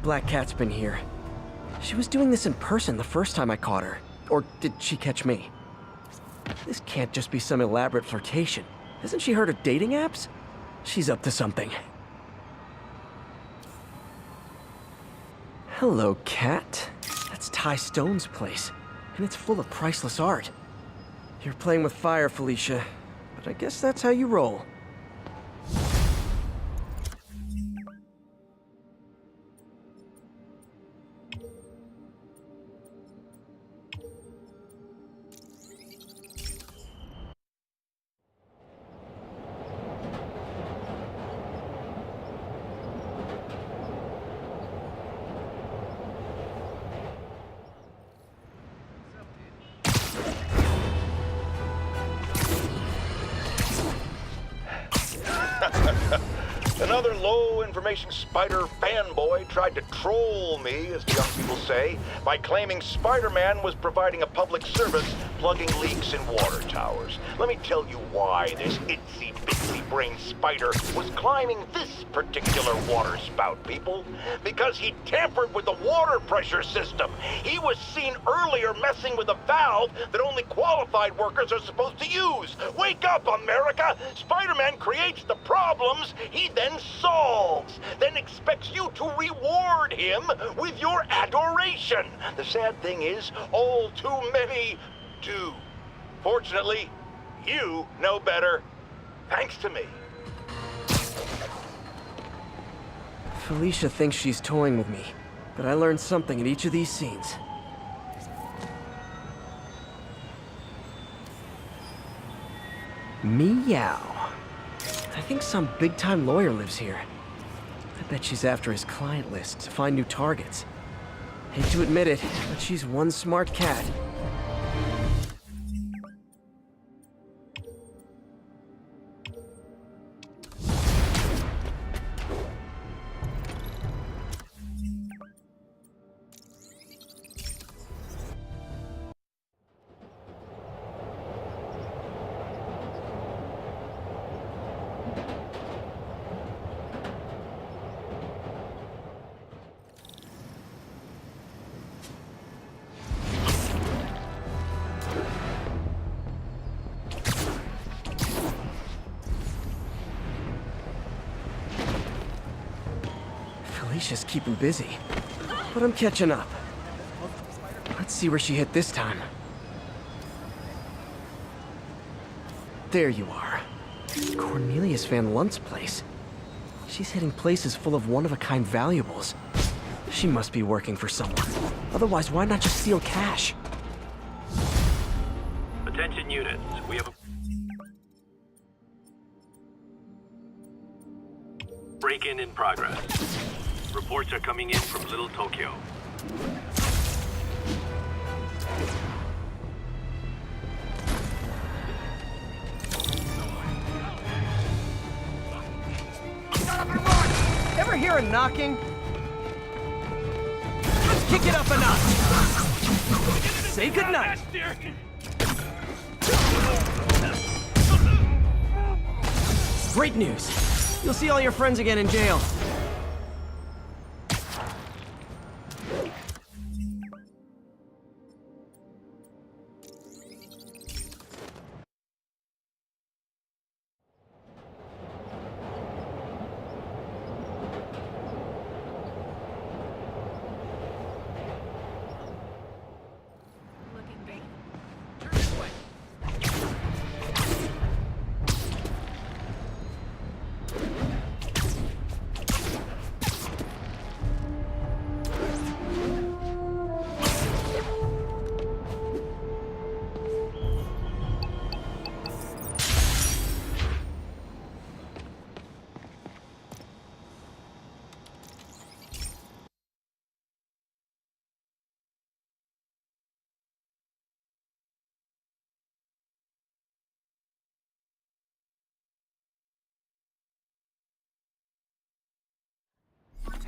Black Cat's been here. She was doing this in person the first time I caught her. Or did she catch me? This can't just be some elaborate flirtation. Hasn't she heard of dating apps? She's up to something. Hello, Cat. That's Ty Stone's place, and it's full of priceless art. You're playing with fire, Felicia, but I guess that's how you roll. Another low-information Spider fanboy tried to troll me, as the young people say, by claiming Spider-Man was providing a public service plugging leaks in water towers. Let me tell you why this itsy-bitsy-brain spider was climbing this particular water spout, people. Because he tampered with the water pressure system. He was seen earlier messing with a valve that only qualified workers are supposed to use. Wake up, America! Spider-Man creates the problems he then solves, then expects you to reward him with your adoration. The sad thing is, all too many do. Fortunately, you know better, thanks to me. Felicia thinks she's toying with me, but I learned something at each of these scenes. Meow. I think some big-time lawyer lives here. I bet she's after his client list to find new targets. Hate to admit it, but she's one smart cat. Felicia's keeping busy, but I'm catching up. Let's see where she hit this time. There you are. Cornelius Van Lunt's place. She's hitting places full of one-of-a-kind valuables. She must be working for someone. Otherwise, why not just steal cash? Attention units, we have a break-in in progress. Reports are coming in from Little Tokyo. Ever hear a knocking? Let's kick it up a notch. Say goodnight. Great news. You'll see all your friends again in jail.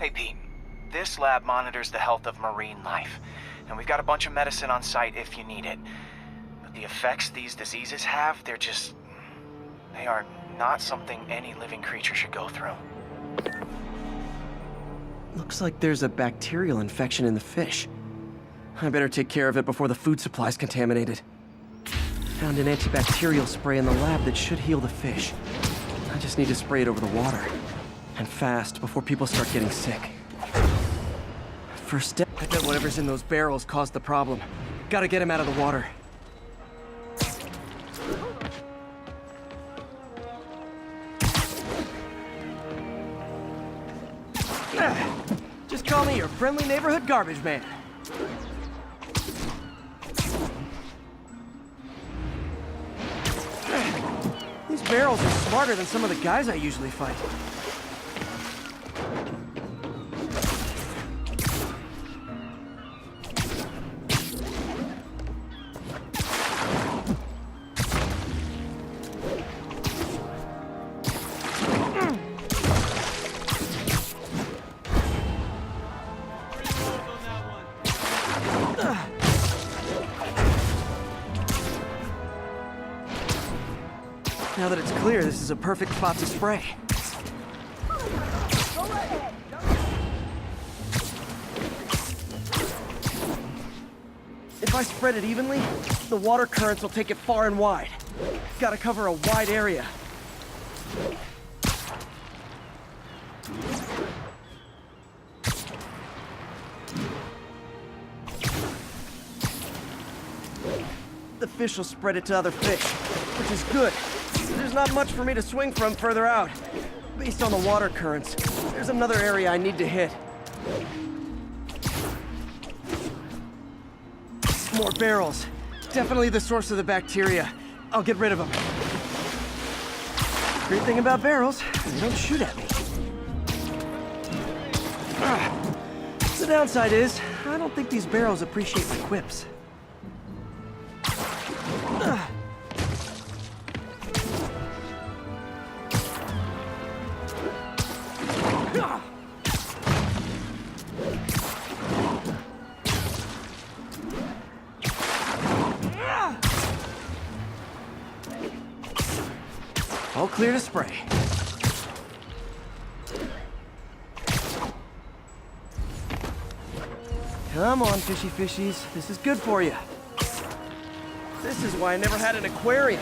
Hey Pete, this lab monitors the health of marine life, and we've got a bunch of medicine on site if you need it. But the effects these diseases have, they are not something any living creature should go through. Looks like there's a bacterial infection in the fish. I better take care of it before the food supply's contaminated. Found an antibacterial spray in the lab that should heal the fish. I just need to spray it over the water. And fast, before people start getting sick. First step, I bet whatever's in those barrels caused the problem. Gotta get him out of the water. Just call me your friendly neighborhood garbage man. These barrels are smarter than some of the guys I usually fight. Now that it's clear, this is a perfect spot to spray. If I spread it evenly, the water currents will take it far and wide. Gotta cover a wide area. The fish will spread it to other fish, which is good. There's not much for me to swing from further out. Based on the water currents, there's another area I need to hit. More barrels. Definitely the source of the bacteria. I'll get rid of them. Great thing about barrels, they don't shoot at me. The downside is, I don't think these barrels appreciate my quips. All clear to spray. Come on, fishy fishies. This is good for you. This is why I never had an aquarium.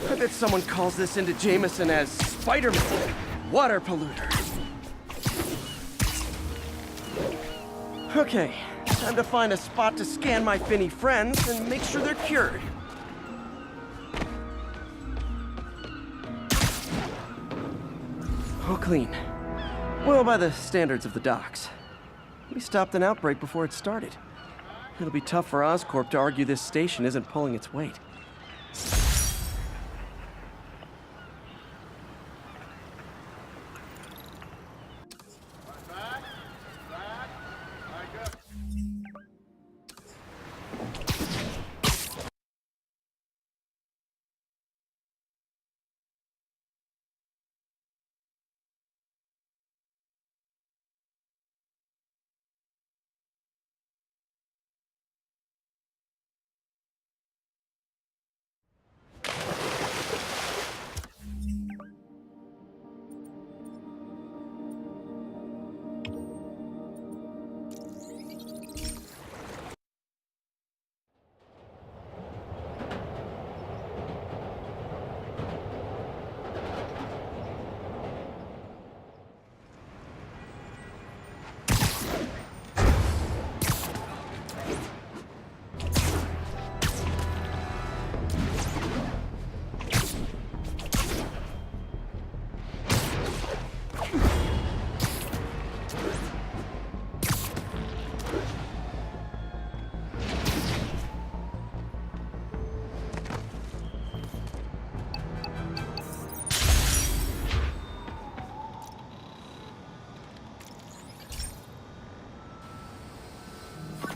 I bet someone calls this into Jameson as Spider-Man, water polluter. Okay, time to find a spot to scan my finny friends and make sure they're cured. All clean. Well, by the standards of the docks. We stopped an outbreak before it started. It'll be tough for Oscorp to argue this station isn't pulling its weight.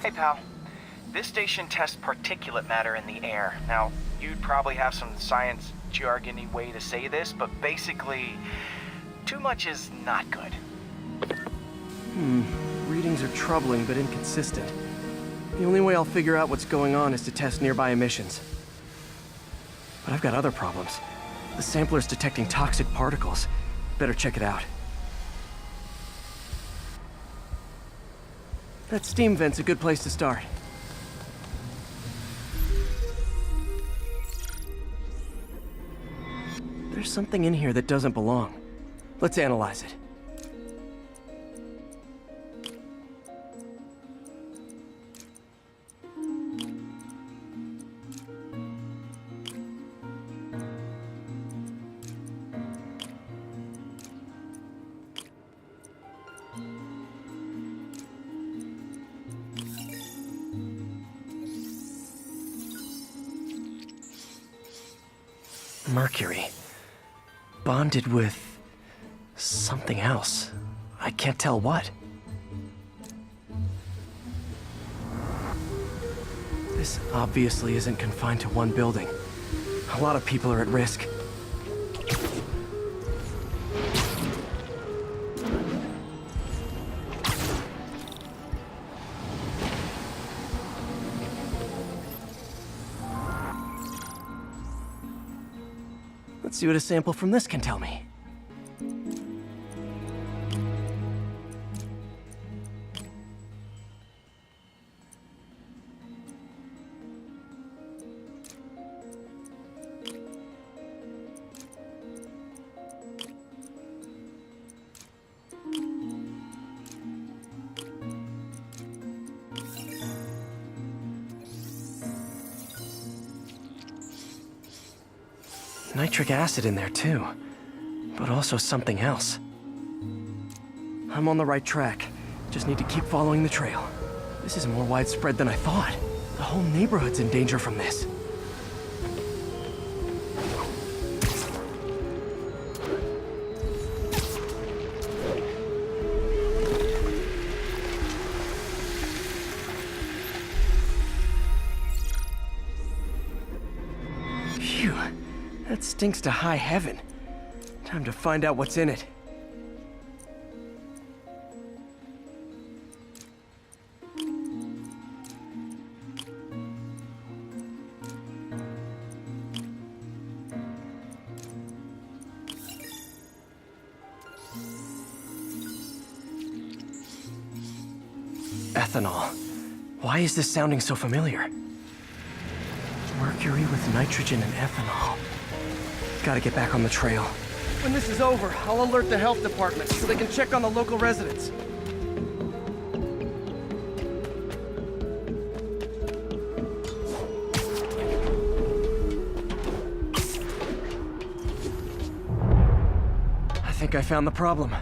Hey pal, this station tests particulate matter in the air. Now, you'd probably have some science jargony way to say this, but basically, Too much is not good. Readings are troubling but inconsistent. The only way I'll figure out what's going on is to test nearby emissions. But I've got other problems. The sampler's detecting toxic particles. Better check it out. That steam vent's a good place to start. There's something in here that doesn't belong. Let's analyze it. Mercury. Bonded with something else. I can't tell what. This obviously isn't confined to one building. A lot of people are at risk. Let's see what a sample from this can tell me. Nitric acid in there too, but also something else. I'm on the right track. Just need to keep following the trail. This is more widespread than I thought. The whole neighborhood's in danger from this. Phew. That stinks to high heaven. Time to find out what's in it. Ethanol. Why is this sounding so familiar? Mercury with nitrogen and ethanol. Gotta get back on the trail. When this is over, I'll alert the health department so they can check on the local residents. I think I found the problem.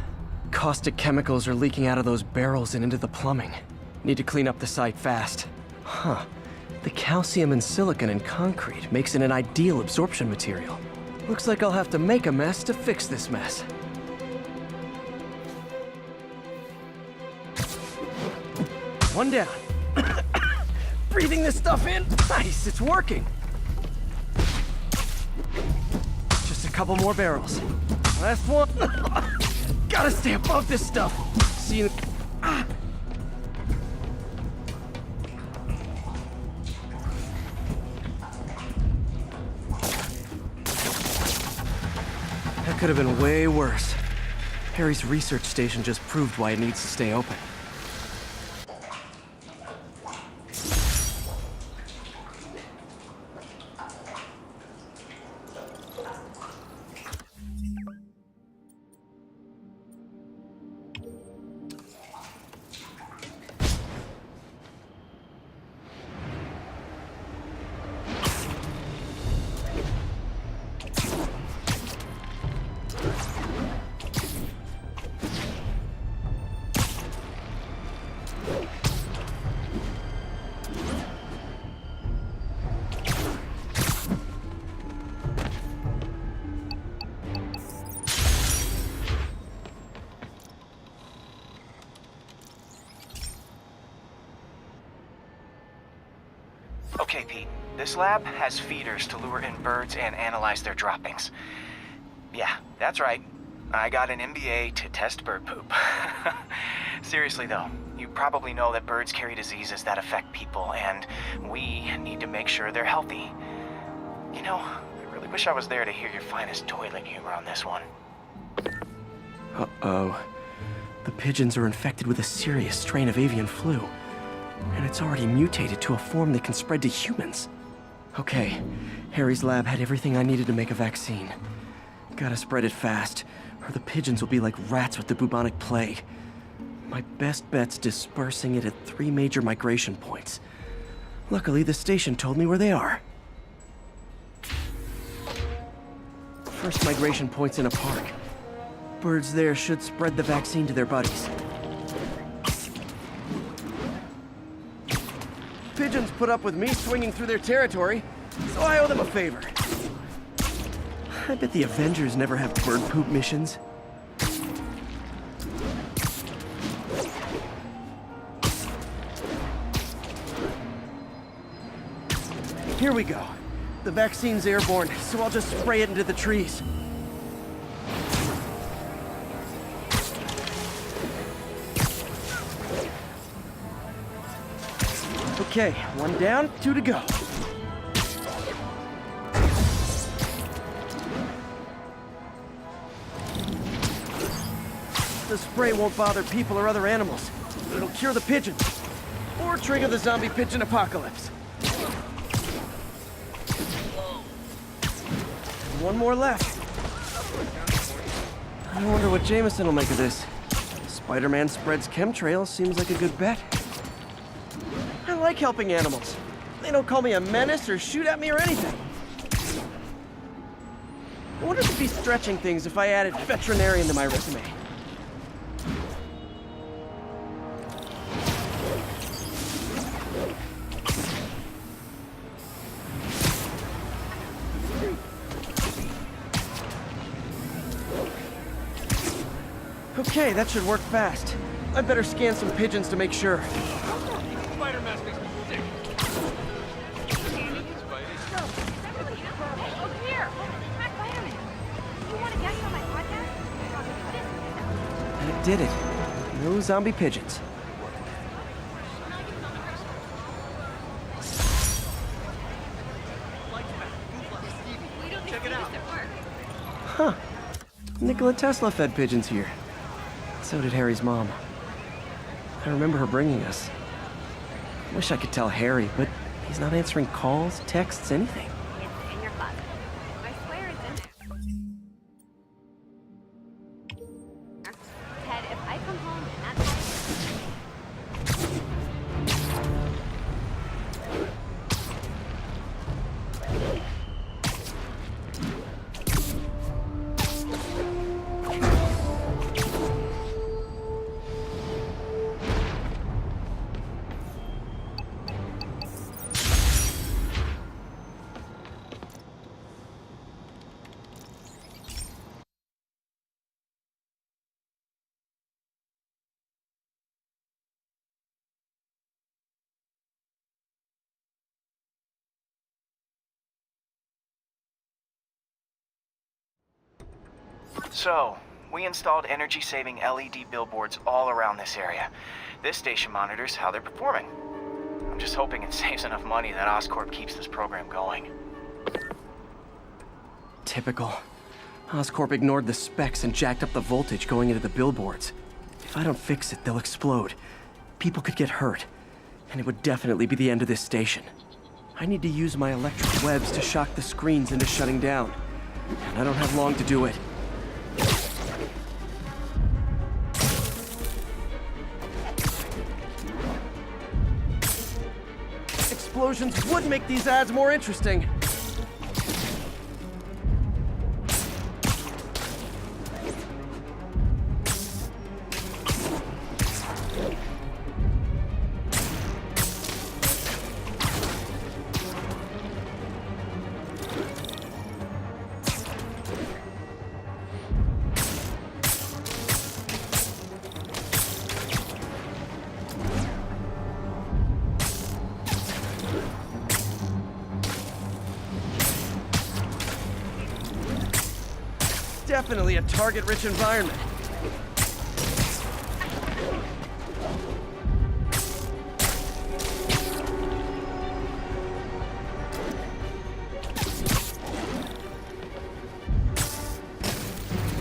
Caustic chemicals are leaking out of those barrels and into the plumbing. Need to clean up the site fast. Huh. The calcium and silicon in concrete makes it an ideal absorption material. Looks like I'll have to make a mess to fix this mess. One down. Breathing this stuff in? Nice, it's working. Just a couple more barrels. Last one. Gotta stay above this stuff. See you. That could have been way worse. Harry's research station just proved why it needs to stay open. Okay, Pete. This lab has feeders to lure in birds and analyze their droppings. Yeah, that's right. I got an MBA to test bird poop. Seriously though, you probably know that birds carry diseases that affect people, and we need to make sure they're healthy. You know, I really wish I was there to hear your finest toilet humor on this one. Uh-oh. The pigeons are infected with a serious strain of avian flu, and it's already mutated to a form that can spread to humans. Okay, Harry's lab had everything I needed to make a vaccine. Gotta spread it fast, or the pigeons will be like rats with the bubonic plague. My best bet's dispersing it at 3 major migration points. Luckily, the station told me where they are. First migration point's in a park. Birds there should spread the vaccine to their buddies. Pigeons put up with me swinging through their territory, so I owe them a favor. I bet the Avengers never have bird poop missions. Here we go. The vaccine's airborne, so I'll just spray it into the trees. Okay, 1 down, 2 to go. The spray won't bother people or other animals. It'll cure the pigeons, or trigger the zombie pigeon apocalypse. 1 more left. I wonder what Jameson will make of this. Spider-Man spreads chemtrails seems like a good bet. I like helping animals. They don't call me a menace or shoot at me or anything. I wonder if it'd be stretching things if I added veterinarian to my resume. Okay, that should work fast. I'd better scan some pigeons to make sure. Spider mask makes me sick. Over here! Crack Spider-Man! You want to guest on my podcast? I did it. No zombie pigeons. Check it out. Huh. Nikola Tesla fed pigeons here. So did Harry's mom. I remember her bringing us. Wish I could tell Harry, but he's not answering calls, texts, anything. It's in your closet. I swear it's in there. Ted, if I come home and that's So, we installed energy-saving LED billboards all around this area. This station monitors how they're performing. I'm just hoping it saves enough money that Oscorp keeps this program going. Typical. Oscorp ignored the specs and jacked up the voltage going into the billboards. If I don't fix it, they'll explode. People could get hurt. And it would definitely be the end of this station. I need to use my electric webs to shock the screens into shutting down. And I don't have long to do it. Explosions would make these ads more interesting. definitely a target-rich environment.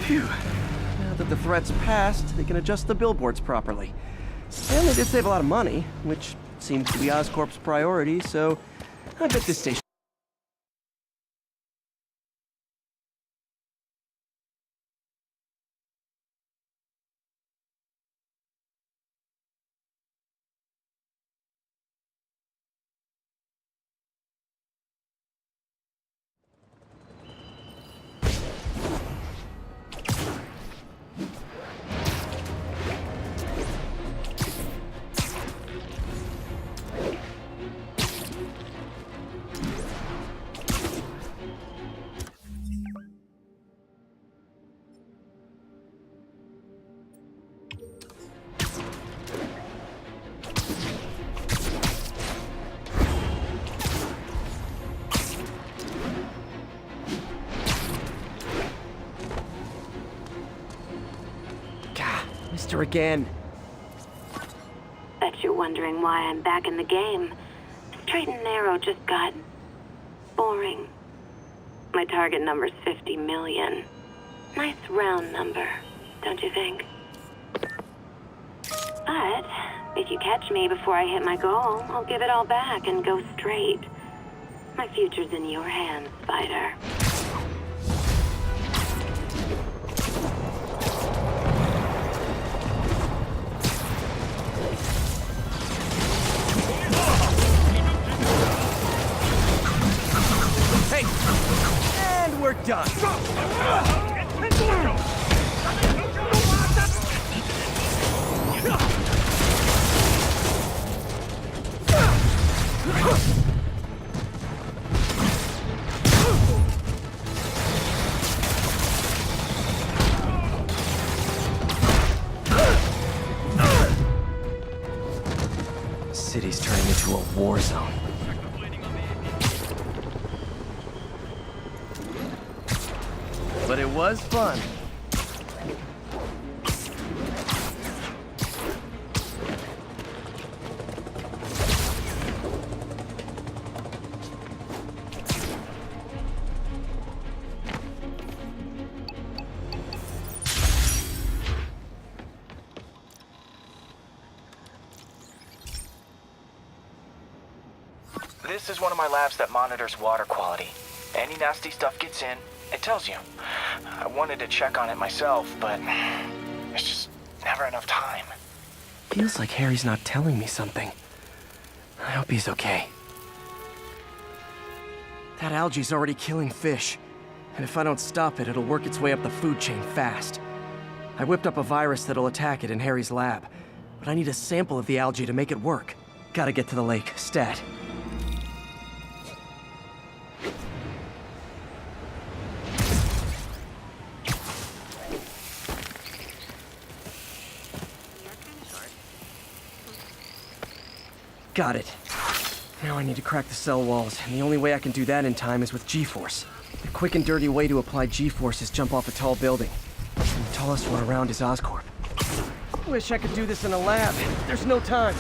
Phew. Now that the threat's passed, they can adjust the billboards properly. And they did save a lot of money, which seems to be Oscorp's priority, so I bet this station... Missed her again. Bet you're wondering why I'm back in the game. Straight and narrow just got boring. My target number's 50 million. Nice round number, don't you think? But if you catch me before I hit my goal, I'll give it all back and go straight. My future's in your hands, Spider. And we're done. The city's turning into a war zone. But it was fun. This is one of my labs that monitors water quality. Any nasty stuff gets in, it tells you. I wanted to check on it myself, but there's just never enough time. Feels like Harry's not telling me something. I hope he's okay. That algae's already killing fish. And if I don't stop it, it'll work its way up the food chain fast. I whipped up a virus that'll attack it in Harry's lab. But I need a sample of the algae to make it work. Gotta get to the lake, stat. Got it. Now I need to crack the cell walls, and the only way I can do that in time is with G-Force. The quick and dirty way to apply G-Force is jump off a tall building. And the tallest one around is Oscorp. Wish I could do this in a lab. There's no time.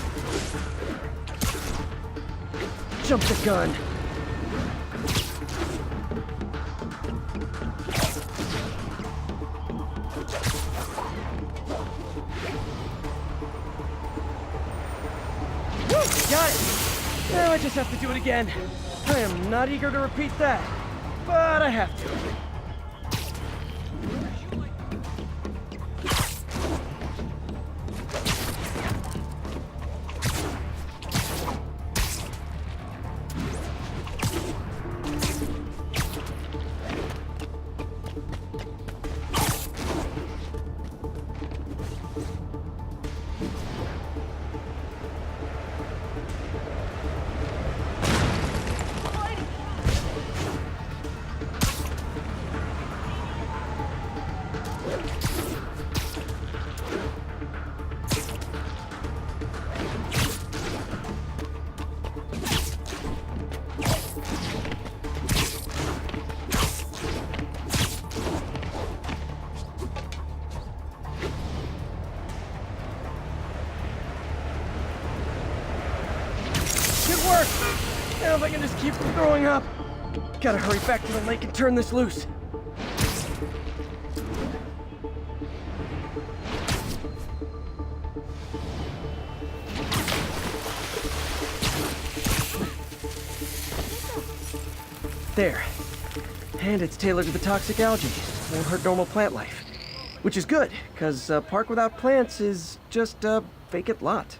Jump the gun. Got it! Now I just have to do it again. I am not eager to repeat that, but I have to. Now if I can just keep from throwing up. Gotta hurry back to the lake and turn this loose. There. And it's tailored to the toxic algae. Won't hurt normal plant life. Which is good, because a park without plants is just a vacant lot.